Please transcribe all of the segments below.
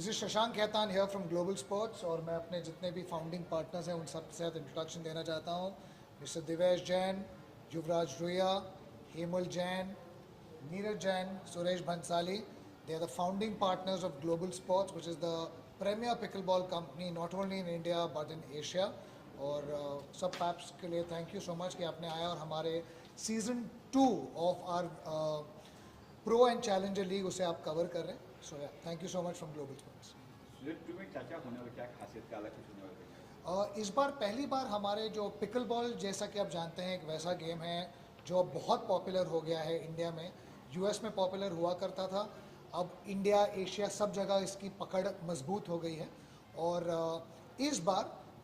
This is Shashank Khetan here from Global Sports और मैं अपने जितने भी फाउंडिंग पार्टनर्स हैं उन सब के साथ इंट्रोडक्शन देना चाहता हूँ। Mister Divesh Jain, Yuvraj Ruia, Hemal Jain, Neeraj Jain, Suresh Bhansali, they are the founding partners of Global Sports, which is the premier pickleball company not only in India but in Asia. और सब पैप्स के लिए थैंक यू सो मच कि आपने आया और हमारे season 2 of R pro and challenger league उसे आप कवर कर रहे हैं। So thank you so much from Global Sports. क्या होने वाला, क्या खासियत, क्या अलग कुछ होने वाला है? इस बार पहली बार हमारे जो पिकल बॉल, जैसा कि आप जानते हैं, एक वैसा गेम है जो बहुत पॉपुलर हो गया है इंडिया में। यूएस में पॉपुलर हुआ करता था, अब इंडिया, एशिया सब जगह इसकी पकड़ मजबूत हो गई है। और इस बार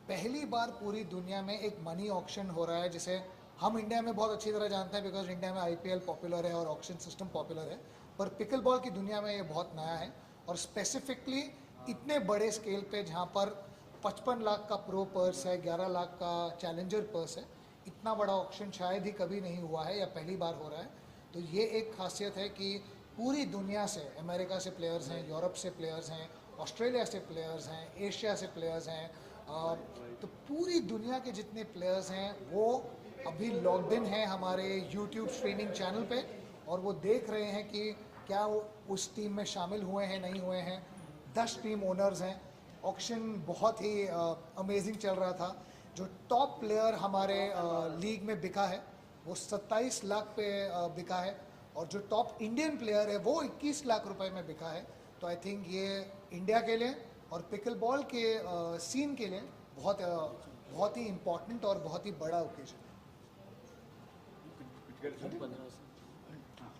पहली बार पूरी दुनिया में एक मनी ऑक्शन हो रहा है, जिसे हम इंडिया में बहुत अच्छी तरह जानते हैं बिकॉज इंडिया में आईपीएल पॉपुलर है और ऑक्शन सिस्टम पॉपुलर है। पर पिकल बॉल की दुनिया में ये बहुत नया है और स्पेसिफिकली इतने बड़े स्केल पे, जहाँ पर 55 लाख का प्रो पर्स है, 11 लाख का चैलेंजर पर्स है। इतना बड़ा ऑक्शन शायद ही कभी नहीं हुआ है या पहली बार हो रहा है। तो ये एक खासियत है कि पूरी दुनिया से, अमेरिका से प्लेयर्स हैं, यूरोप से प्लेयर्स हैं, ऑस्ट्रेलिया से प्लेयर्स हैं, एशिया से प्लेयर्स हैं। तो पूरी दुनिया के जितने प्लेयर्स हैं वो अभी लॉग्ड इन हैं हमारे यूट्यूब स्ट्रीमिंग चैनल पे और वो देख रहे हैं कि क्या वो उस टीम में शामिल हुए हैं, नहीं हुए हैं। 10 टीम ओनर्स हैं। ऑक्शन बहुत ही अमेजिंग चल रहा था। जो टॉप प्लेयर हमारे लीग में बिका है वो 27 लाख पे बिका है और जो टॉप इंडियन प्लेयर है वो 21 लाख रुपए में बिका है। तो आई थिंक ये इंडिया के लिए और पिकल बॉल के सीन के लिए बहुत ही इम्पोर्टेंट और बहुत ही बड़ा ओकेजन है।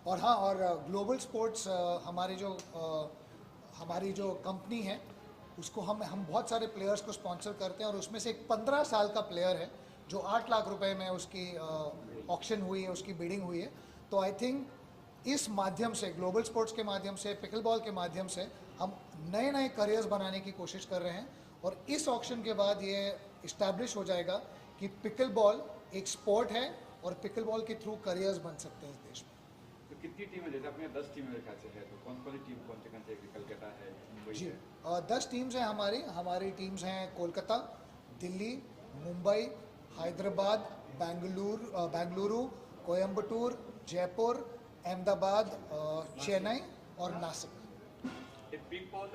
और हाँ, और ग्लोबल स्पोर्ट्स हमारी जो कंपनी है उसको हम बहुत सारे प्लेयर्स को स्पॉन्सर करते हैं और उसमें से एक 15 साल का प्लेयर है जो 8 लाख रुपए में उसकी ऑक्शन हुई है, उसकी बिडिंग हुई है। तो आई थिंक इस माध्यम से, ग्लोबल स्पोर्ट्स के माध्यम से, पिकल बॉल के माध्यम से हम नए नए करियर्स बनाने की कोशिश कर रहे हैं और इस ऑक्शन के बाद ये इस्टेब्लिश हो जाएगा कि पिकल बॉल एक स्पोर्ट है और पिकल बॉल के थ्रू करियर्स बन सकते हैं इस देश में। तो कितनी टीमें, जैसे अपने 10 टीमें मेरे ख्याल से है, तो कौन कौन सी टीम, कौन से कलकत्ता है, मुंबई जी, है? 10 टीम्स हैं हमारी टीम्स हैं कोलकाता, दिल्ली, मुंबई, हैदराबाद, बेंगलुरु, कोयम्बटूर, जयपुर, अहमदाबाद, चेन्नई और नासिक। बिग बॉल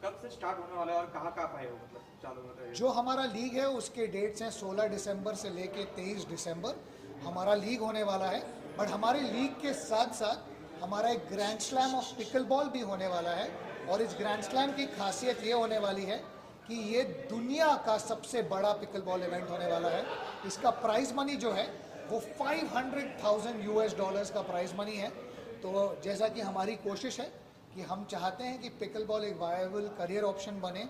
कब से स्टार्ट होने वाला है और कहाँ कहाँ पाए हो, मतलब चालू होता है? जो हमारा लीग है उसके डेट्स हैं 16 दिसंबर से लेके 23 दिसंबर हमारा लीग होने वाला है। बट हमारे लीग के साथ साथ हमारा एक grand slam of pickle ball भी होने वाला है और इस ग्रैंड स्लैम की खासियत ये होने वाली है कि ये दुनिया का सबसे बड़ा पिकल बॉल इवेंट होने वाला है। इसका प्राइज मनी जो है वो $500,000 का प्राइज मनी है। तो जैसा कि हमारी कोशिश है कि हम चाहते हैं कि पिकल बॉल एक वायबल करियर ऑप्शन बने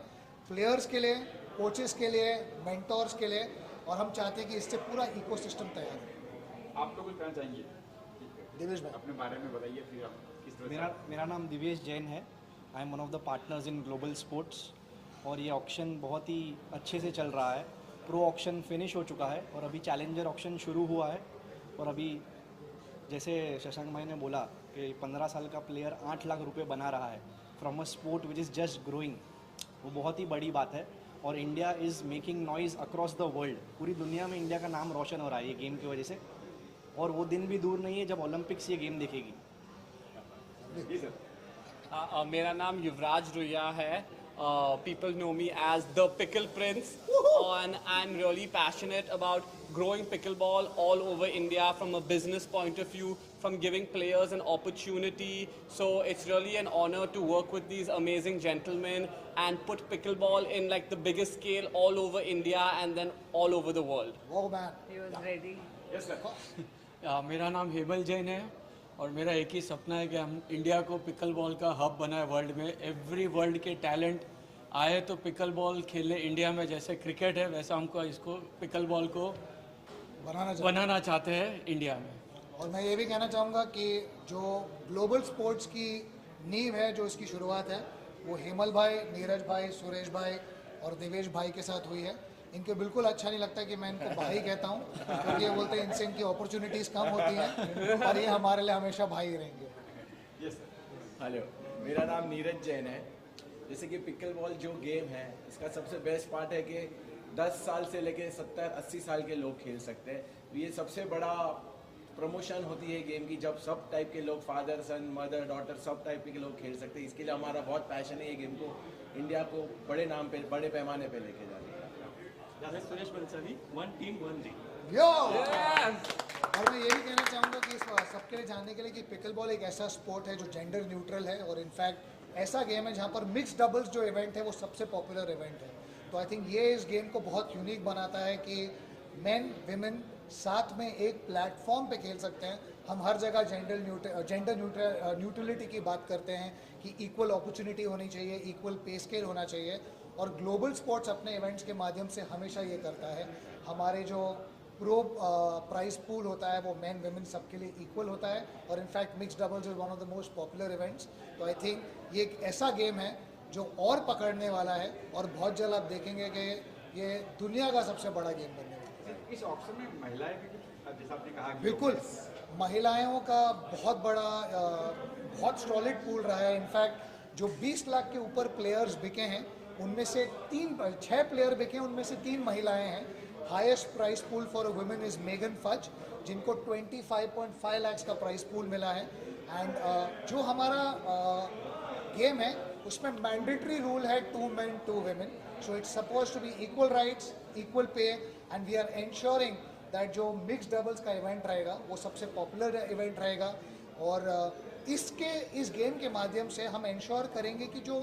प्लेयर्स के लिए, कोचेस के लिए, मेंटोर्स के लिए, और हम चाहते हैं कि इससे पूरा इकोसिस्टम तैयार है। आप लोग कुछ कहना चाहेंगे? दिवेश भाई अपने बारे में बताइए, फिर आप किस तरह मेरा नाम दिवेश जैन है। I am one of the partners in global Sports और ये ऑक्शन बहुत ही अच्छे से चल रहा है। प्रो ऑक्शन फिनिश हो चुका है और अभी चैलेंजर ऑक्शन शुरू हुआ है। और अभी जैसे शशांक भाई ने बोला कि 15 साल का प्लेयर 8 लाख रुपए बना रहा है from a sport which is just growing, वो बहुत ही बड़ी बात है। और India is making noise across the world. पूरी दुनिया में इंडिया का नाम रोशन हो रहा है ये गेम की वजह से और वो दिन भी दूर नहीं है जब ओलंपिक्स ये गेम देखेगी। जी सर। मेरा नाम युवराज रुइया है। People know me as the Pickle Prince, and I'm really passionate about growing pickleball all over India from a business point of view, from giving players an opportunity. So it's really an honor to work with these amazing gentlemen and put pickleball in like the biggest scale all over India and then all over the world. वो man He was ready. Yes sir. मेरा नाम हेमल जैन है और मेरा एक ही सपना है कि हम इंडिया को पिकल बॉल का हब बनाए वर्ल्ड में। एवरी वर्ल्ड के टैलेंट आए तो पिकल बॉल खेलने इंडिया में। जैसे क्रिकेट है वैसा हमको इसको पिकल बॉल को बनाना चाहते हैं इंडिया में। और मैं ये भी कहना चाहूँगा कि जो ग्लोबल स्पोर्ट्स की नींव है, जो इसकी शुरुआत है, वो हेमल भाई, नीरज भाई, सुरेश भाई और देवेश भाई के साथ हुई है। इनको बिल्कुल अच्छा नहीं लगता कि मैं इनको भाई कहता हूँ क्योंकि ये बोलते हैं इनसे इनकी अपॉर्चुनिटीज़ कम होती हैं, और ये हमारे लिए हमेशा भाई ही रहेंगे। Yes sir. हेलो, मेरा नाम नीरज जैन है जैसे कि पिकल बॉल जो गेम है, इसका सबसे बेस्ट पार्ट है कि 10 साल से लेके 70-80 साल के लोग खेल सकते हैं। तो ये सबसे बड़ा प्रमोशन होती है गेम की, जब सब टाइप के लोग, फादर सन, मदर डॉटर, सब टाइप के लोग खेल सकते हैं। इसके लिए हमारा बहुत पैशन है ये गेम को इंडिया को बड़े नाम पे, बड़े पैमाने पे लेके जाने का। Suresh Bansali, one team one league. Yo और मैं ये भी कहना चाहूँगा कि इस सबके लिए जानने के लिए कि पिकल बॉल एक ऐसा स्पोर्ट है जो जेंडर न्यूट्रल है, और इनफैक्ट ऐसा गेम है जहाँ पर मिक्स डबल्स जो इवेंट है वो सबसे पॉपुलर इवेंट है। तो आई थिंक ये इस गेम को बहुत यूनिक बनाता है कि मेन विमेन साथ में एक प्लेटफॉर्म पे खेल सकते हैं। हम हर जगह जेंडर न्यूट्रलिटी की बात करते हैं कि इक्वल अपॉर्चुनिटी होनी चाहिए, इक्वल पे स्केल होना चाहिए, और ग्लोबल स्पोर्ट्स अपने इवेंट्स के माध्यम से हमेशा ये करता है। हमारे जो प्रो प्राइस पूल होता है वो मेन विमेन सबके लिए इक्वल होता है, और in fact mix doubles is one of the most popular events. तो आई थिंक ये एक ऐसा गेम है जो और पकड़ने वाला है, और बहुत जल्द आप देखेंगे कि ये दुनिया का सबसे बड़ा गेम बनने वाला है। इस ऑप्शन में महिलाएं भी कुछ, जैसा आपने कहा, बिल्कुल, महिलाओं का बहुत बड़ा बहुत सॉलिड पूल रहा है। इनफैक्ट जो 20 लाख के ऊपर प्लेयर्स बिके हैं उनमें से 6 प्लेयर बिके हैं, उनमें से 3 महिलाएं हैं। Highest price pool for a women is Megan Faz, जिनको 25.5 लाख का प्राइस पूल मिला है। एंड जो हमारा गेम है उसमें मैंडेटरी रूल है 2 men 2 women, so it's suppose to be equal rights, equal pay, and we are ensuring that जो मिक्स डबल्स का इवेंट रहेगा वो सबसे पॉपुलर इवेंट रहेगा। और इस गेम के माध्यम से हम एंश्योर करेंगे कि जो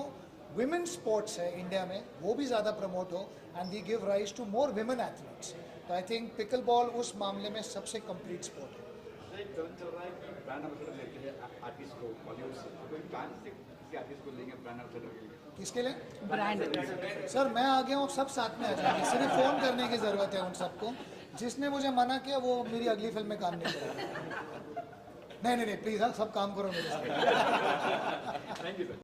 विमेन स्पोर्ट्स है इंडिया में वो भी ज़्यादा प्रमोट हो, and we give rise to more women athletes. तो आई थिंक पिकल बॉल उस मामले में सबसे कंप्लीट स्पोर्ट है। एक चलन चल रहा है कि ब्रांड एम्बेसडर लेते हैं आर्टिस्ट को बॉलीवुड से, तो कोई प्लान से किसी आर्टिस्ट को लेंगे ब्रांड एम्बेसडर के लिए? किसके लिए? सर मैं आ गया हूँ, सब साथ में आ जाएंगे, सिर्फ फ़ोन करने की ज़रूरत है उन सबको। जिसने मुझे मना किया वो मेरी अगली फिल्म में काम नहीं करेगा। नहीं, प्लीज़ हाँ, सब काम करो मेरे साथ। Thank you sir.